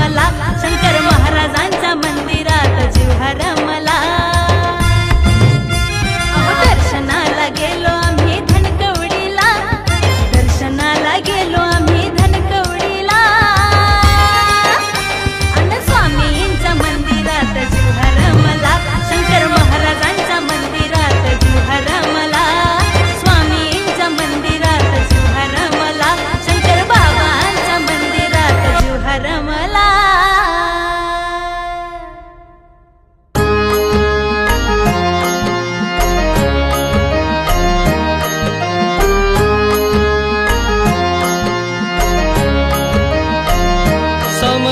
रमला, शंकर महाराजांच्या मंदिरात जीव रमला। दर्शनाला गेलो आम्ही धनकवडीला, दर्शनाला गेलो आम्ही धनकवडीला, आणि स्वामींच्या मंदिरात जीव रमला, शंकर महाराजांच्या मंदिरात जीव रमला, स्वामींच्या मंदिरात जीव रमला, शंकर बाबांच्या मंदिरात जीव रमला।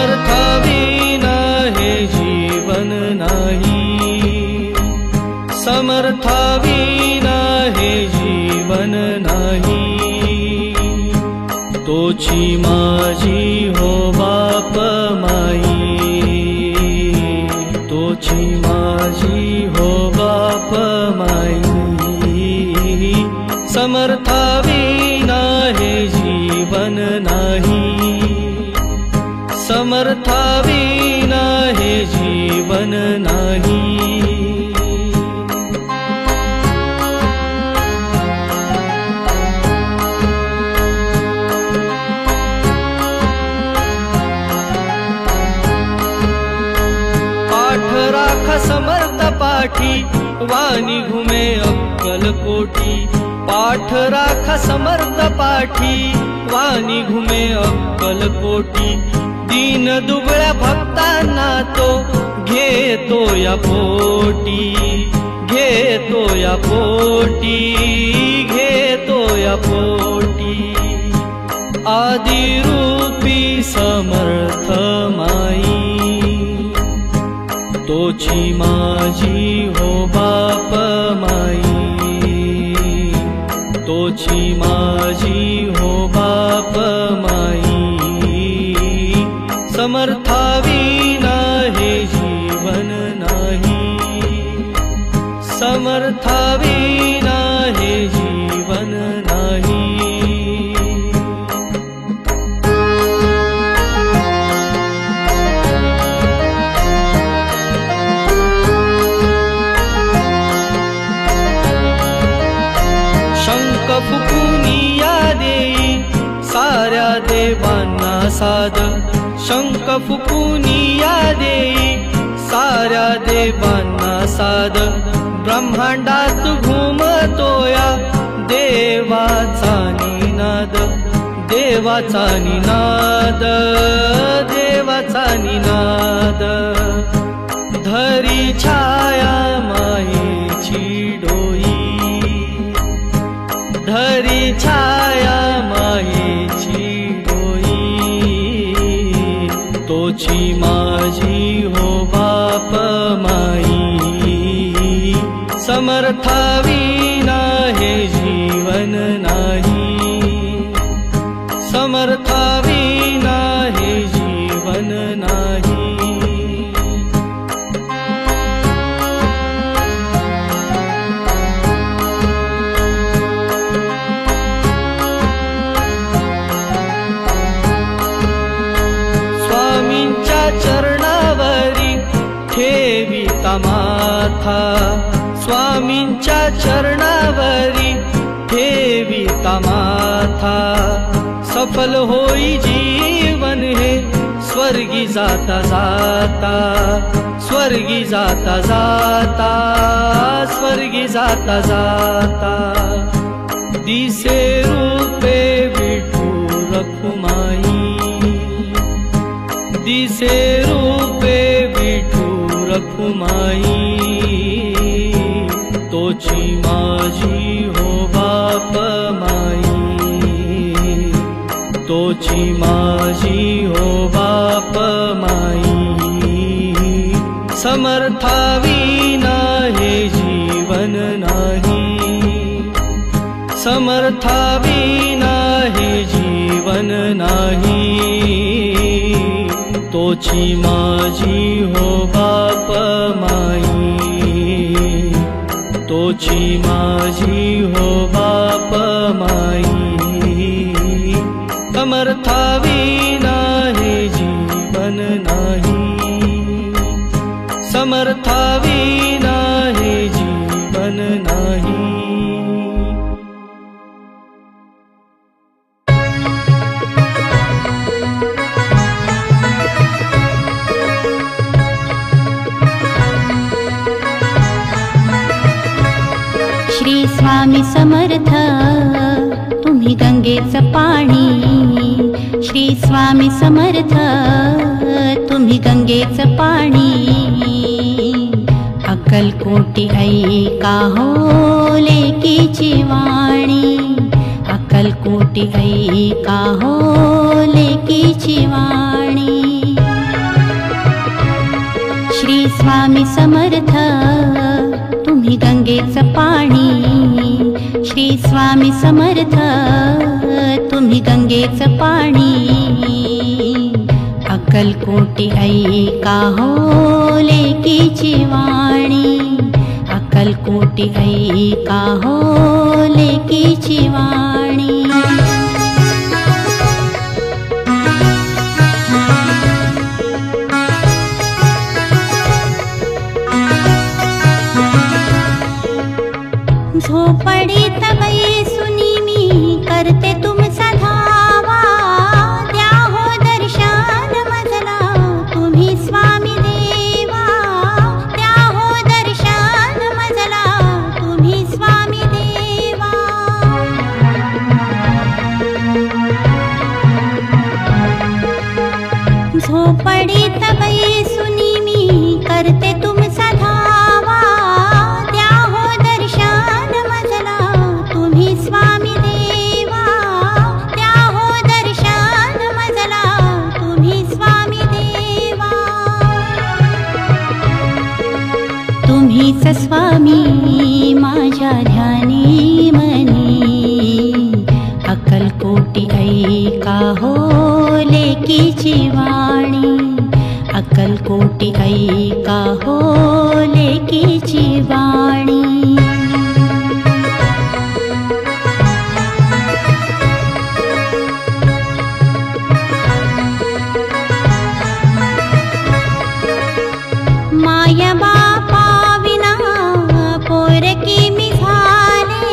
समर्थाविना हे जीवन नाही, समर्थाविना हे जीवन नाही, तोची माझी हो बाप माई, तोची माझी हो बाप माई। समर्थाविना हे जीवन नाही, समर्थाविना हे जीवन नाही। पाठ राख समर्थ पाठी, वाणी घुमे अक्कलकोटी, पाठ राख समर्थ पाठी, वाणी घुमे अक्कलकोटी, दीन दुबळ्या भक्तांना तो घेतो या पोटी, घेतो या पोटी, घेतो या पोटी। आदिरूपी समर्थ माई, तोची माझी हो बाप माई, तोची माझी हो बाप माई। समर्थाविना हे जीवन नाही, समर्थाविना हे जीवन नाही। शंख फुकुनिया देई साऱ्या देवांना साद, शंख फुकुनिया देई साऱ्या देवांना साद, ब्रह्मांडात घुमतोया देवाचा निनाद, देवाचा निनाद, देवाचा निनाद। धरी छाया मायेची डोई, धरी छाया मायेची डोई, तोची माझी हो बाप माई। समर्थाविना हे जीवन नाही, समर्थाविना हे जीवन नाही। स्वामींच्या चरणावरी ठेविता माथा, स्वामींच्या चरणावरी ठेविता माथा, सफल होई जीवन हे स्वर्गी जाता जाता, स्वर्गी जाता जाता, स्वर्गी जाता जाता। दिसे रूपे विठू रखुमाई, दिसे रूपे विठू रखुमाई, तोची माझी हो बाप माई, तोची माझी हो बाप माई। समर्थाविना हे जीवन नाही, समर्थाविना हे जीवन नाही, तोची माझी हो बाप माई, तोची माझी हो बाप माई। समर्थाविना हे जीवन नाही, समर्थाविना हे जीवन नाही। श्री स्वामी समर्थ तुम्ही गंगेचं पाणी, श्री स्वामी समर्थ तुम्ही गंगेचं पाणी, अक्कलकोटी ऐका हो लेकीची वाणी, अक्कलकोटी ऐका हो लेकीची वाणी। श्री स्वामी समर्थ तुम्ही गंगेचं पाणी, श्री स्वामी समर्थ तुम्ही गंगेचं पाणी, अक्कलकोटी ऐका हो लेकीची वाणी, अक्कलकोटी ऐका हो लेकीची वाणी। झोपडीत बैसुनी मी करते तुमचा धावा, द्या हो दर्शन मजला तुम्ही स्वामी देवा, द्या हो दर्शन मजला तुम्ही स्वामी देवा। झोपडीत बैसुनी मी करते तुमचा धावा, द्या हो दर्शन मजला तुम्ही स्वामी देवा, द्या हो दर्शन मजला तुम्ही स्वामी देवा। तुम्हीच स्वामी माझ्या ध्यानी मनी, अक्कलकोटी ऐका हो लेकीची वाणी, अक्कलकोटी ऐका हो लेकीची वाणी। माया बापा विना पोरकी मी झाले,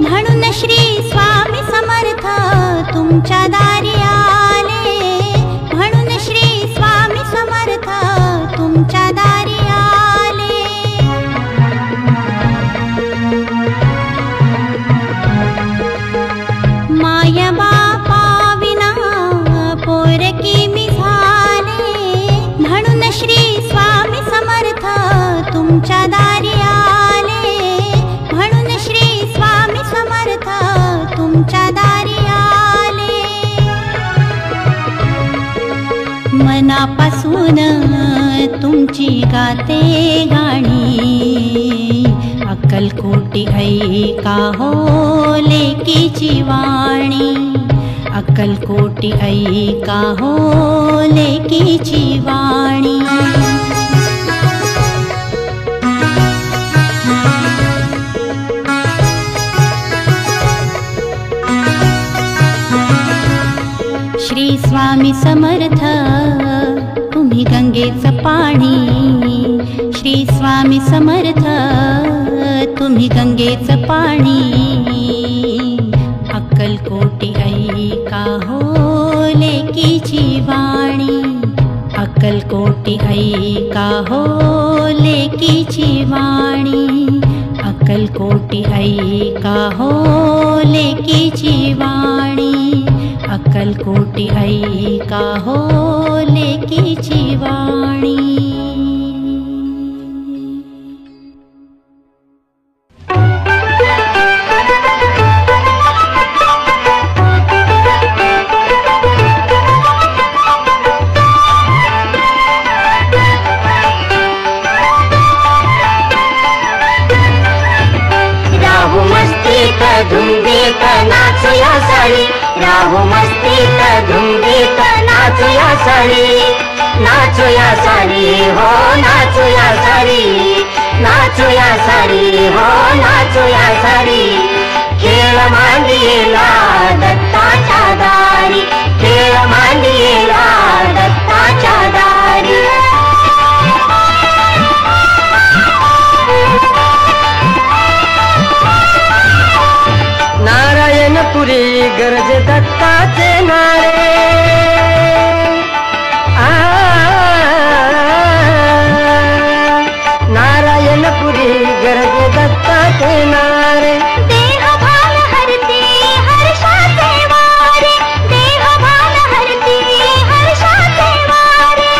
म्हणून श्री स्वामी समर्थ तुमच्या दारी आले, म्हणून श्री स्वामी समर्थ तुमच्या दारी आले। माया बापा विना पोरकी मी झाले, म्हणून श्री स्वामी समर्थ तुमच्या दारी आले, म्हणून श्री स्वामी समर्थ तुमच्या दारी आले। मनापासून तुमची गाते गाणी, अक्कलकोटी ऐका हो लेकीची वाणी, अक्कलकोटी ऐका हो लेकीची वाणी। श्री स्वामी समर्थ तुम्ही गंगेचं पाणी, श्री स्वामी समर्थ तुम्ही गंगेचं पाणी, अक्कलकोटी ऐका हो लेकीची वाणी, अक्कलकोटी ऐका हो लेकीची वाणी, अक्कलकोटी ऐका हो लेकीची वाणी, अक्कलकोटी ऐका हो लेकीची वाणी। राहू मस्तीत धुंदीत नाचूया सारी, राहू मस्तीत धुंदीत नाचूया सारी, नाचूया सारी हो नाचूया सारी, नाचूया सारी हो नाचूया सारी। खेळ मांडीला दत्ताच्या दारी, खेळ मांडीला दत्ताच्या किनारे नारायणपुरी गर्गे दत्ताचे नारे देह भान हरती हर्षाचे वारे देह भान हरती हर्षाचे वारे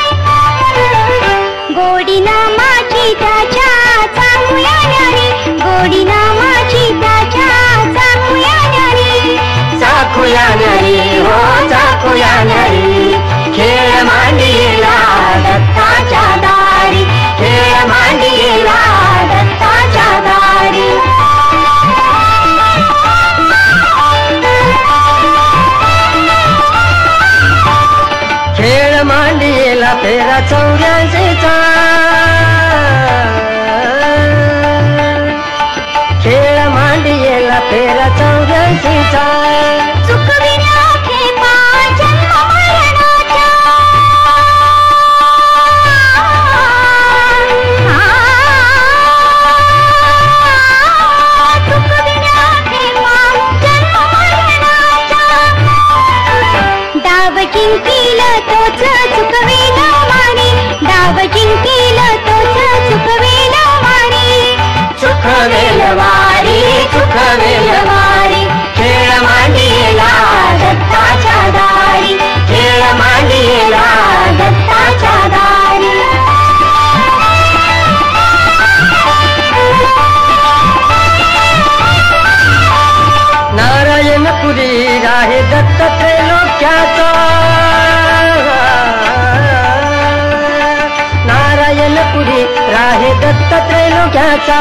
गोडी नामाची त्याच्या चांगल्या न्यारी गोडी नामाची त्याच्या चांगल्या न्यारी चाकूया नरी हो चाकूया नरी खेळ मांडीला दत्ताच्या दारी खेळ मांडीला दत्ताच्या दारी खेळ मांडीला फेरा 84चा खेळ मांडीला फेरा 84चा चुकविल्या खेपा जन्म मरणाच्या चुकविल्या खेपा जन्म मरणाच्या डाव जिंकील तोच चुकविला वाणी डाव जिंकील तोच चुकविला वाणी चुकवेल वारी चुकवेल वारी खेळ मांडीला दत्ताच्या दारी खेळ मांडीला दत्ताच्या दारी नारायणपुरी राहे दत्त त्रैलोक्याचा नारायणपुरी राहे दत्त त्रैलोक्याचा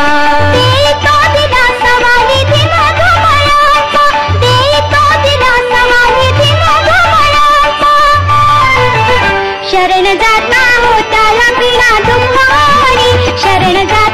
देतो दिला समाधी दिन घमळाचा देतो दिला समाधी दिन घमळाचा शरण जाता होता लागला दुःखारी शरण जाता